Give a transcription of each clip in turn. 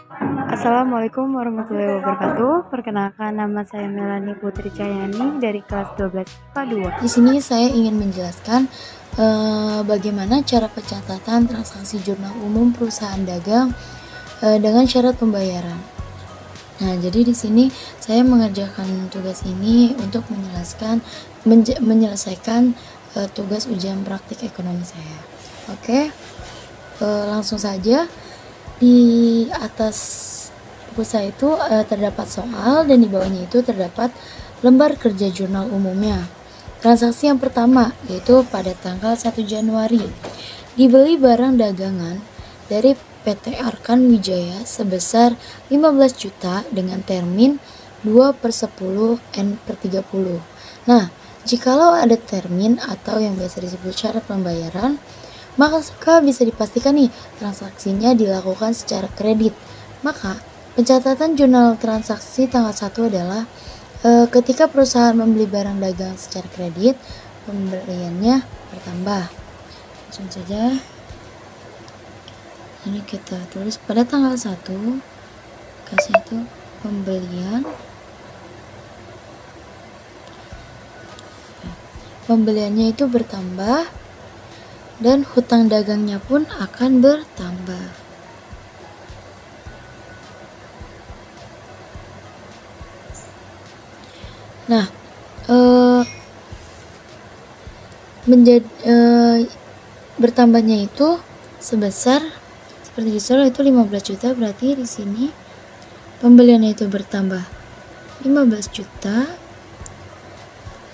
Assalamualaikum warahmatullahi wabarakatuh. Perkenalkan, nama saya Melanie Putri Cahyani dari kelas 12 IPA 2. Di sini saya ingin menjelaskan bagaimana cara pencatatan transaksi jurnal umum perusahaan dagang dengan syarat pembayaran. Nah, jadi di sini saya mengerjakan tugas ini untuk menyelesaikan tugas ujian praktik ekonomi saya. Oke, langsung saja. Di atas buku saya itu terdapat soal dan di bawahnya itu terdapat lembar kerja jurnal umumnya. Transaksi yang pertama yaitu pada tanggal 1 Januari dibeli barang dagangan dari PT Arkan Wijaya sebesar 15 juta dengan termin 2/10 N/30. Nah, jikalau ada termin atau yang biasa disebut syarat pembayaran, maka bisa dipastikan nih transaksinya dilakukan secara kredit. Maka pencatatan jurnal transaksi tanggal 1 adalah ketika perusahaan membeli barang dagang secara kredit, pembeliannya bertambah. Langsung saja. Ini kita tulis pada tanggal 1, kasih itu pembelian. Pembeliannya itu bertambah dan hutang dagangnya pun akan bertambah. Nah, bertambahnya itu sebesar seperti di soal itu 15 juta, berarti di sini pembeliannya itu bertambah 15 juta,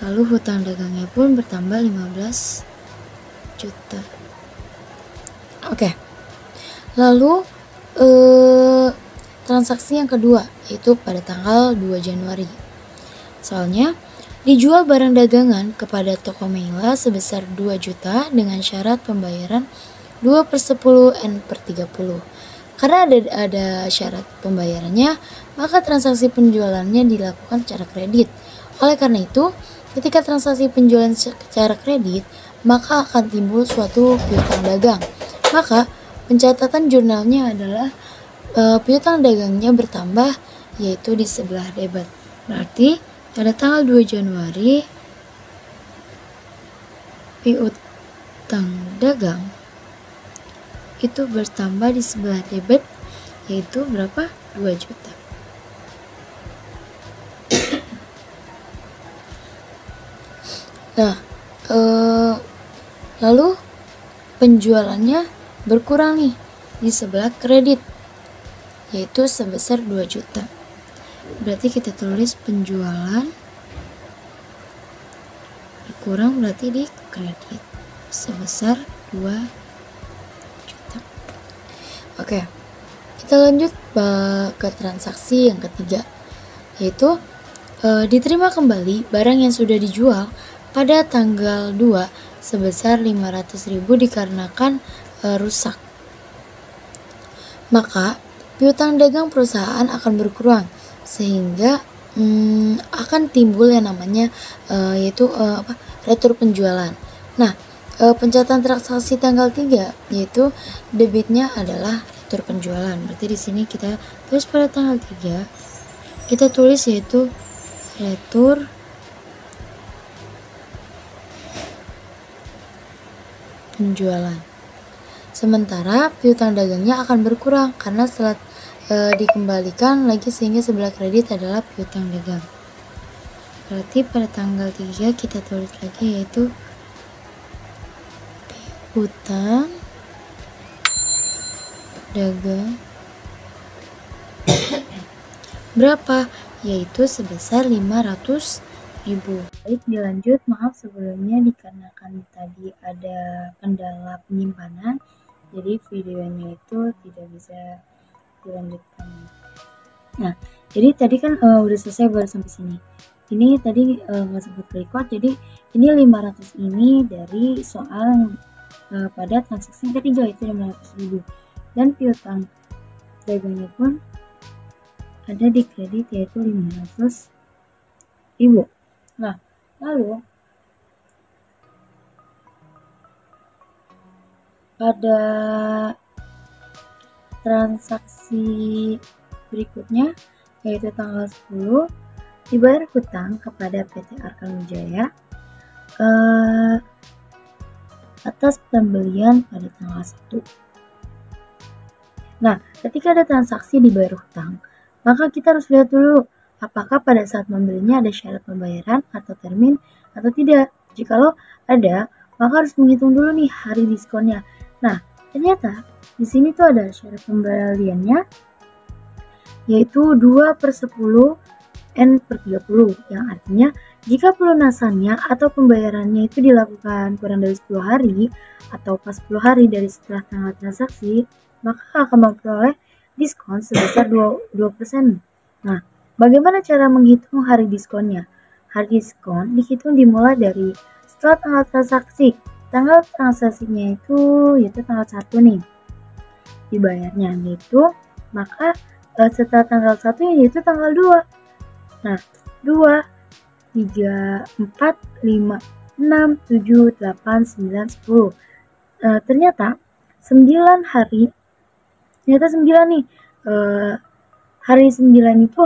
lalu hutang dagangnya pun bertambah 15 juta. Oke. Lalu transaksi yang kedua yaitu pada tanggal 2 Januari. Soalnya dijual barang dagangan kepada toko Mela sebesar 2 juta dengan syarat pembayaran 2/10 N/30. Karena ada syarat pembayarannya, maka transaksi penjualannya dilakukan secara kredit. Oleh karena itu, ketika transaksi penjualan secara kredit, maka akan timbul suatu piutang dagang. Maka pencatatan jurnalnya adalah piutang dagangnya bertambah, yaitu di sebelah debit. Berarti pada tanggal 2 Januari piutang dagang itu bertambah di sebelah debit, yaitu berapa? 2 juta. Nah, lalu penjualannya berkurang nih di sebelah kredit, yaitu sebesar 2 juta. Berarti kita tulis penjualan berkurang berarti di kredit sebesar 2 juta. Oke, kita lanjut ke transaksi yang ketiga, yaitu diterima kembali barang yang sudah dijual pada tanggal 2 sebesar 500.000 dikarenakan rusak. Maka piutang dagang perusahaan akan berkurang sehingga akan timbul yang namanya yaitu retur penjualan. Nah, pencatatan transaksi tanggal 3 yaitu debitnya adalah retur penjualan. Berarti di sini kita tulis pada tanggal 3, kita tulis yaitu retur penjualan. Sementara piutang dagangnya akan berkurang karena setelah dikembalikan lagi sehingga sebelah kredit adalah piutang dagang. Berarti pada tanggal 3 kita tulis lagi yaitu piutang dagang berapa? Yaitu sebesar 500.000. Baik, dilanjut. Maaf sebelumnya dikarenakan tadi ada kendala penyimpanan, jadi videonya itu tidak bisa dilanjutkan. Nah, jadi tadi kan udah selesai baru sampai sini. Ini tadi nggak sempat record, jadi ini 500 ini dari soal pada transaksi yang ketiga itu 500.000, dan piutang dagangnya pun ada di kredit yaitu 500.000. Nah, lalu pada transaksi berikutnya yaitu tanggal 10 dibayar hutang kepada PT Arkan Wijaya atas pembelian pada tanggal 1. Nah, ketika ada transaksi dibayar hutang, maka kita harus lihat dulu apakah pada saat membelinya ada syarat pembayaran atau termin atau tidak. Jikalau ada, maka harus menghitung dulu nih hari diskonnya. Nah, ternyata di sini tuh ada syarat pembeliannya yaitu 2/10 N/30, yang artinya jika pelunasannya atau pembayarannya itu dilakukan kurang dari 10 hari atau pas 10 hari dari setelah tanggal transaksi, maka akan memperoleh diskon sebesar 2%. Nah, bagaimana cara menghitung hari diskonnya? Hari diskon dihitung dimulai dari setelah tanggal transaksi. Tanggal transaksinya itu yaitu tanggal 1 nih. Dibayarnya gitu, maka setelah tanggal 1 yaitu tanggal 2. Nah, 2, 3, 4, 5, 6, 7, 8, 9, 10. Ternyata 9 hari, ternyata 9 nih. Hari 9 itu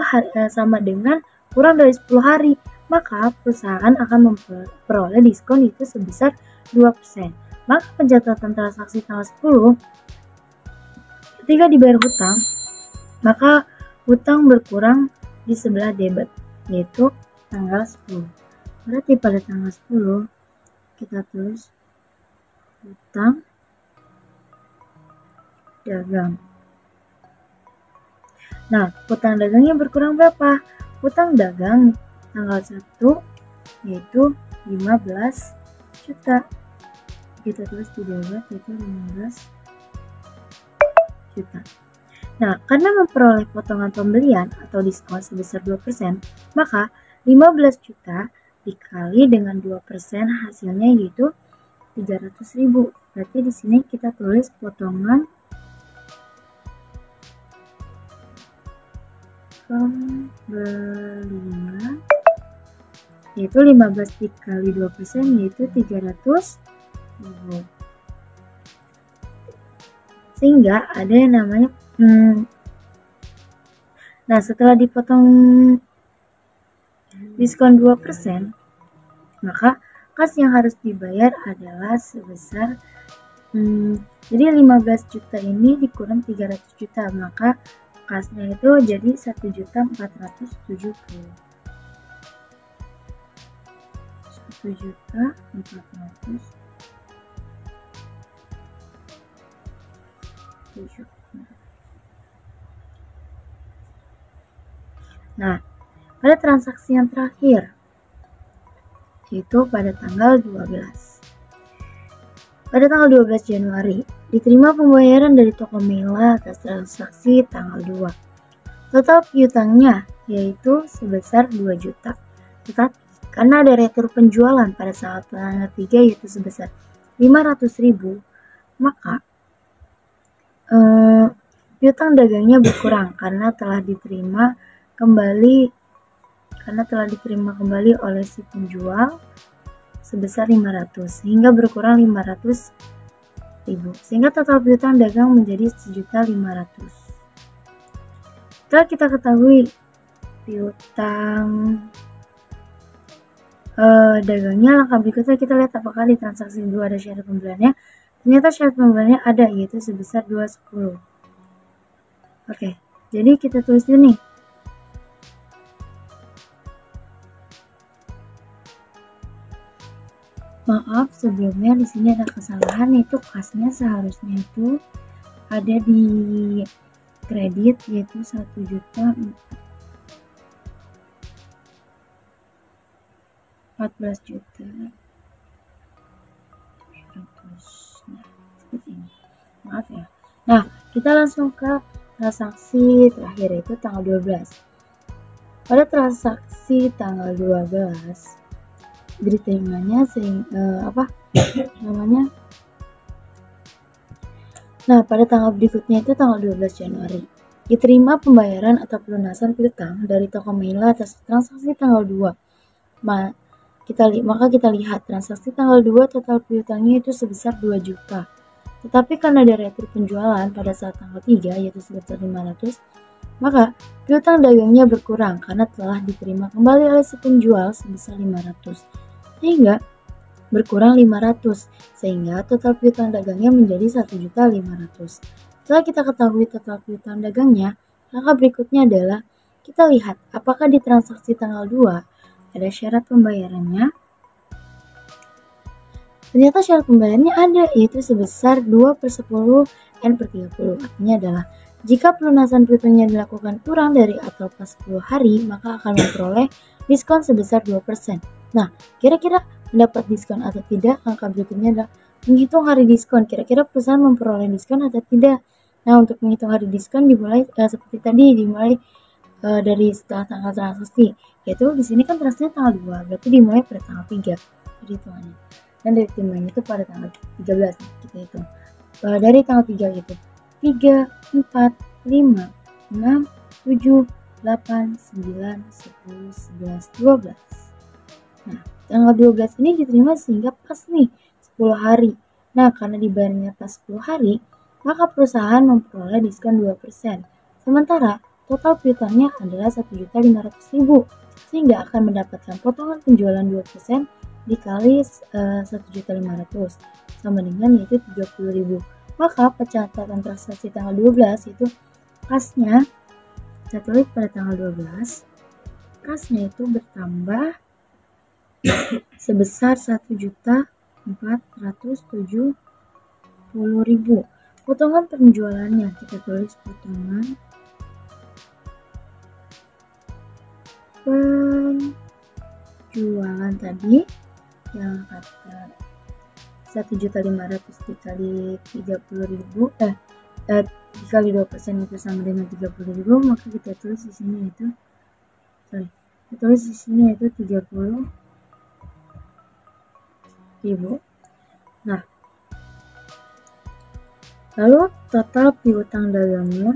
sama dengan kurang dari 10 hari. Maka perusahaan akan memperoleh diskon itu sebesar 2%. Maka pencatatan transaksi tanggal 10 ketika dibayar hutang, maka hutang berkurang di sebelah debit, yaitu tanggal 10. Berarti pada tanggal 10 kita tulis hutang dagang. Nah, hutang dagangnya berkurang berapa? Hutang dagang tanggal 1 yaitu 15 juta. Kita tulis di debit yaitu 15 juta. Nah, karena memperoleh potongan pembelian atau diskon sebesar 2%, maka 15 juta dikali dengan 2% hasilnya yaitu 300.000. Berarti di sini kita tulis potongan pembelian yaitu 15 dikali 2% yaitu 300.000. Sehingga ada yang namanya nah, setelah dipotong diskon 2%, maka kas yang harus dibayar adalah sebesar jadi 15 juta ini dikurang 300 juta, maka kasnya itu jadi 1.470.000. 1.470.000. Nah, pada transaksi yang terakhir, yaitu pada tanggal 12. Pada tanggal 12 Januari, diterima pembayaran dari toko Mela atas transaksi tanggal 2. Total piutangnya yaitu sebesar 2 juta. Tetapi karena ada retur penjualan pada saat tanggal 3 yaitu sebesar 500.000, maka piutang dagangnya berkurang karena telah diterima kembali oleh si penjual sebesar 500, sehingga berkurang 500.000, sehingga total piutang dagang menjadi 1.500.000. Setelah kita ketahui piutang dagangnya, langkah berikutnya kita lihat apakah di transaksi 2 ada syarat pembeliannya. Ternyata syarat pembeliannya ada, yaitu sebesar 210. Oke, jadi kita tulis dulu nih. Maaf, sebelumnya di sini ada kesalahan, yaitu kasnya seharusnya itu ada di kredit yaitu 1 juta 14 juta 100. Nah, seperti ini. Maaf ya. Nah, kita langsung ke transaksi terakhir, yaitu tanggal 12. Pada transaksi tanggal 12 diterimanya Nah, pada tanggal berikutnya itu tanggal 12 Januari. Diterima pembayaran atau pelunasan piutang dari toko Mela atas transaksi tanggal 2. Maka kita lihat transaksi tanggal 2 total piutangnya itu sebesar 2 juta. Tetapi karena ada retro penjualan pada saat tanggal 3 yaitu sebesar 500, maka piutang dagangnya berkurang karena telah diterima kembali oleh si penjual sebesar 500. Sehingga berkurang 500, sehingga total piutang dagangnya menjadi 1.500.000. Setelah kita ketahui total piutang dagangnya, maka berikutnya adalah kita lihat apakah di transaksi tanggal 2 ada syarat pembayarannya. Ternyata syarat pembayarannya ada, yaitu sebesar 2/10 N/30. Artinya adalah jika pelunasan piutangnya dilakukan kurang dari atau pas 10 hari, maka akan memperoleh diskon sebesar 2%. Nah, kira-kira mendapat diskon atau tidak? Langkah berikutnya adalah menghitung hari diskon. Kira-kira perusahaan memperoleh diskon atau tidak? Nah, untuk menghitung hari diskon dimulai seperti tadi, dimulai dari setelah tanggal transaksi. Yaitu di sini kan transaksinya tanggal 2, berarti dimulai pada tanggal 3 perhitungannya. Dan dari timbangnya itu pada tanggal 13 kita hitung. Dari tanggal 3 gitu. 3, 4, 5, 6, 7, 8, 9, 10, 11, 12. Nah, tanggal 12 ini diterima sehingga pas nih 10 hari. Nah, karena dibayarnya pas 10 hari, maka perusahaan memperoleh diskon 2%. Sementara total piutangnya adalah 1.500.000, sehingga akan mendapatkan potongan penjualan 2% dikali 1.500.000 sama dengan yaitu 30.000. Maka pencatatan transaksi tanggal 12 itu kasnya kita tulis pada tanggal 12, kasnya itu bertambah sebesar 1.470.000. Potongan penjualannya kita tulis potongan penjualan tadi yang kata 1.500.000 dikali 30.000 dikali 2% itu sama dengan 30.000, maka kita tulis di sini itu kita tulis di sini itu 30.000. Nah, lalu total piutang dagangnya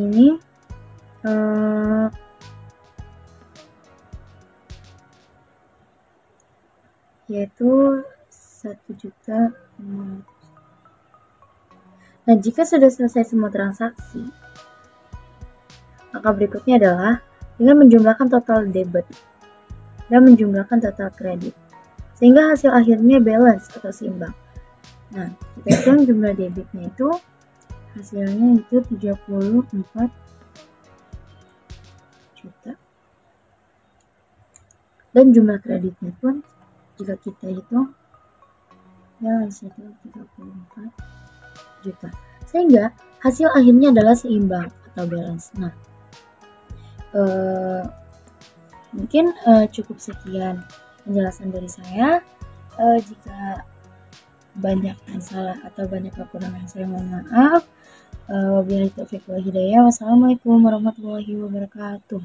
ini yaitu 1.500.000. Nah, jika sudah selesai semua transaksi, maka berikutnya adalah dengan menjumlahkan total debit dan menjumlahkan total kredit, sehingga hasil akhirnya balance atau seimbang. Nah, kita hitung jumlah debitnya itu hasilnya itu 34 juta. Dan jumlah kreditnya pun jika kita hitung balance itu 34 juta. Sehingga hasil akhirnya adalah seimbang atau balance. Nah, mungkin cukup sekian penjelasan dari saya. Jika banyak masalah atau banyak kekurangan saya mohon maaf. Wabillahi taufiq wal hidayah. Wassalamualaikum warahmatullahi wabarakatuh.